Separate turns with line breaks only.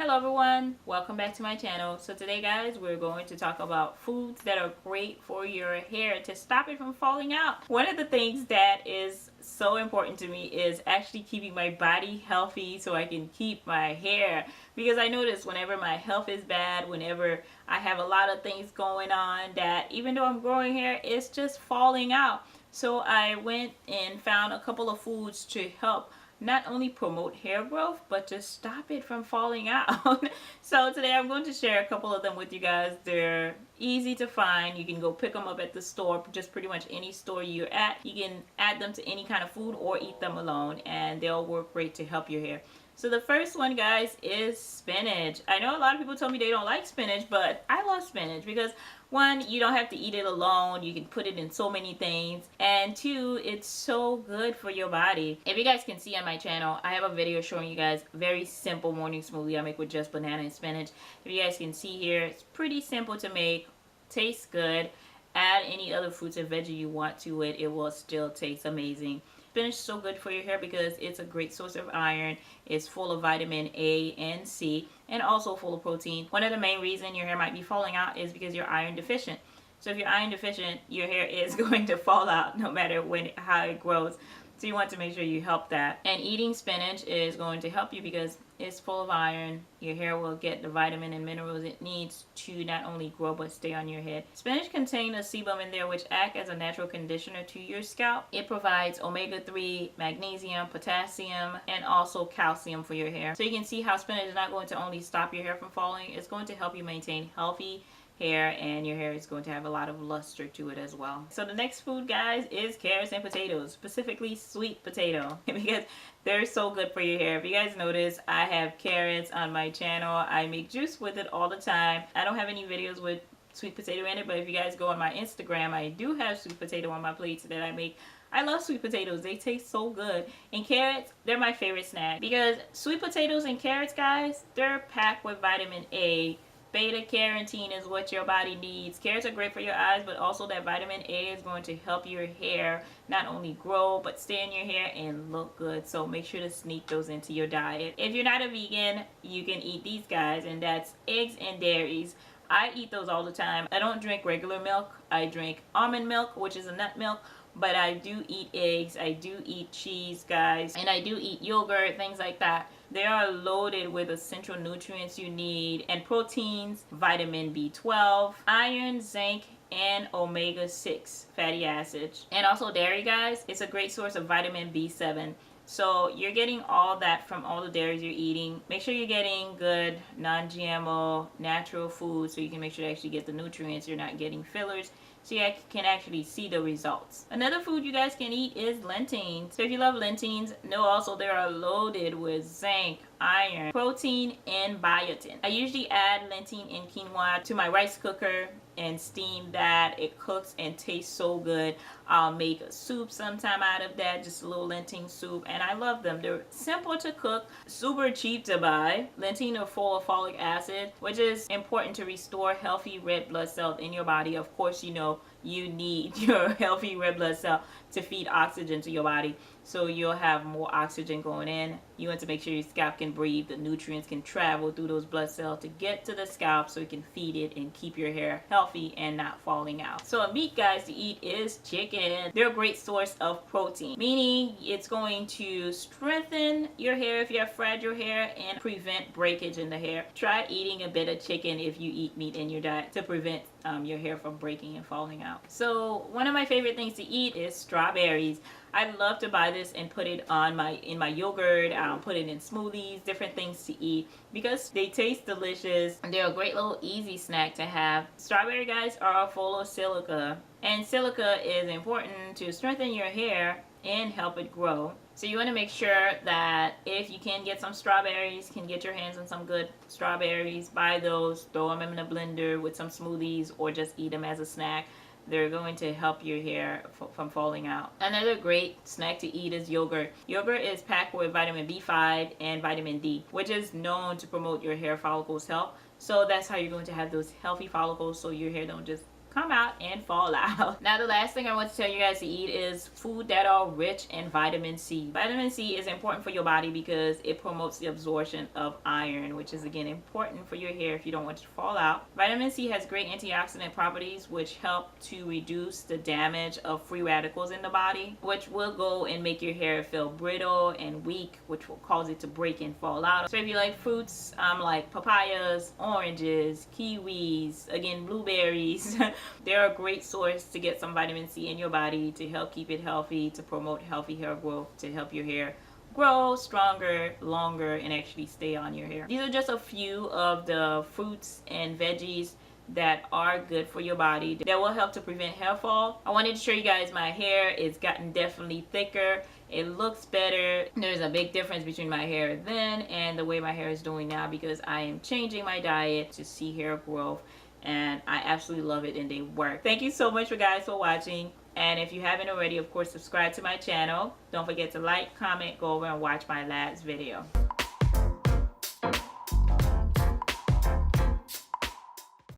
Hello everyone, welcome back to my channel. So today guys, we're going to talk about foods that are great for your hair to stop it from falling out. One of the things that is so important to me is actually keeping my body healthy so I can keep my hair, because I notice whenever my health is bad, whenever I have a lot of things going on, that even though I'm growing hair, it's just falling out. So I went and found a couple of foods to help not only promote hair growth, but to stop it from falling out. So today I'm going to share a couple of them with you guys. They're easy to find. You can go pick them up at the store, just pretty much any store you're at. You can add them to any kind of food or eat them alone, and they'll work great to help your hair. So the first one, guys, is spinach. I know a lot of people tell me they don't like spinach, but I love spinach because one, you don't have to eat it alone. You can put it in so many things. And two, it's so good for your body. If you guys can see on my channel, I have a video showing you guys a very simple morning smoothie I make with just banana and spinach. If you guys can see here, it's pretty simple to make, tastes good. Add any other fruits and veggie you want to it. It will still taste amazing. Spinach is so good for your hair because it's a great source of iron. It's full of vitamin A and C, and also full of protein. One of the main reasons your hair might be falling out is because you're iron deficient. So if you're iron deficient, your hair is going to fall out no matter how it grows. So you want to make sure you help that. And eating spinach is going to help you because it's full of iron. Your hair will get the vitamin and minerals it needs to not only grow but stay on your head. Spinach contains a sebum in there which acts as a natural conditioner to your scalp. It provides omega-3, magnesium, potassium, and also calcium for your hair. So you can see how spinach is not going to only stop your hair from falling, it's going to help you maintain healthy hair, and your hair is going to have a lot of luster to it as well. So the next food, guys, is carrots and potatoes, specifically sweet potato, because they're so good for your hair. If you guys notice, I have carrots on my channel. I make juice with it all the time. I don't have any videos with sweet potato in it, but if you guys go on my Instagram, I do have sweet potato on my plates that I make. I love sweet potatoes. They taste so good. And carrots, they're my favorite snack because sweet potatoes and carrots, guys, they're packed with vitamin A. Beta-carotene is what your body needs. Carrots are great for your eyes, but also that vitamin A is going to help your hair not only grow, but stay in your hair and look good. So make sure to sneak those into your diet. If you're not a vegan, you can eat these guys, and that's eggs and dairies. I eat those all the time. I don't drink regular milk. I drink almond milk, which is a nut milk. But I do eat eggs, I do eat cheese, guys, and I do eat yogurt, things like that. They are loaded with essential nutrients you need and proteins, vitamin B12, iron, zinc, and omega-6 fatty acids. And also dairy, guys, it's a great source of vitamin B7. So you're getting all that from all the dairies you're eating. Make sure you're getting good non-GMO natural food so you can make sure to actually get the nutrients. You're not getting fillers, so you can actually see the results. Another food you guys can eat is lentils. So if you love lentils, know also they are loaded with zinc, iron, protein, and biotin. I usually add lentil and quinoa to my rice cooker and steam that. It cooks and tastes so good. I'll make a soup sometime out of that, just a little lentil soup, and I love them. They're simple to cook, super cheap to buy. Lentils are full of folic acid, which is important to restore healthy red blood cells in your body. Of course, you know you need your healthy red blood cell to feed oxygen to your body, so you'll have more oxygen going in. You want to make sure your scalp can breathe, the nutrients can travel through those blood cells to get to the scalp so you can feed it and keep your hair healthy and not falling out. So a meat, guys, to eat is chicken. They're a great source of protein, meaning it's going to strengthen your hair if you have fragile hair and prevent breakage in the hair. Try eating a bit of chicken if you eat meat in your diet to prevent your hair from breaking and falling out. So one of my favorite things to eat is strawberries. I love to buy this and put it on in my yogurt, put it in smoothies, different things to eat because they taste delicious and they're a great little easy snack to have. Strawberry, guys, are full of silica, and silica is important to strengthen your hair and help it grow. So you want to make sure that if you can get some strawberries, can get your hands on some good strawberries, buy those, throw them in a blender with some smoothies, or just eat them as a snack. They're going to help your hair from falling out. Another great snack to eat is yogurt. Yogurt is packed with vitamin B5 and vitamin D, which is known to promote your hair follicles health. So that's how you're going to have those healthy follicles so your hair don't just come out and fall out. Now the last thing I want to tell you guys to eat is food that are rich in vitamin C. Vitamin C is important for your body because it promotes the absorption of iron, which is again important for your hair if you don't want it to fall out. Vitamin C has great antioxidant properties which help to reduce the damage of free radicals in the body, which will go and make your hair feel brittle and weak, which will cause it to break and fall out. So if you like fruits like papayas, oranges, kiwis, again blueberries, they're a great source to get some vitamin C in your body to help keep it healthy, to promote healthy hair growth, to help your hair grow stronger, longer, and actually stay on your hair. These are just a few of the fruits and veggies that are good for your body that will help to prevent hair fall. I wanted to show you guys my hair. It's gotten definitely thicker. It looks better. There's a big difference between my hair then and the way my hair is doing now because I am changing my diet to see hair growth, and I absolutely love it and they work. Thank you so much guys for watching. And if you haven't already, of course, subscribe to my channel. Don't forget to like, comment, go over and watch my last video.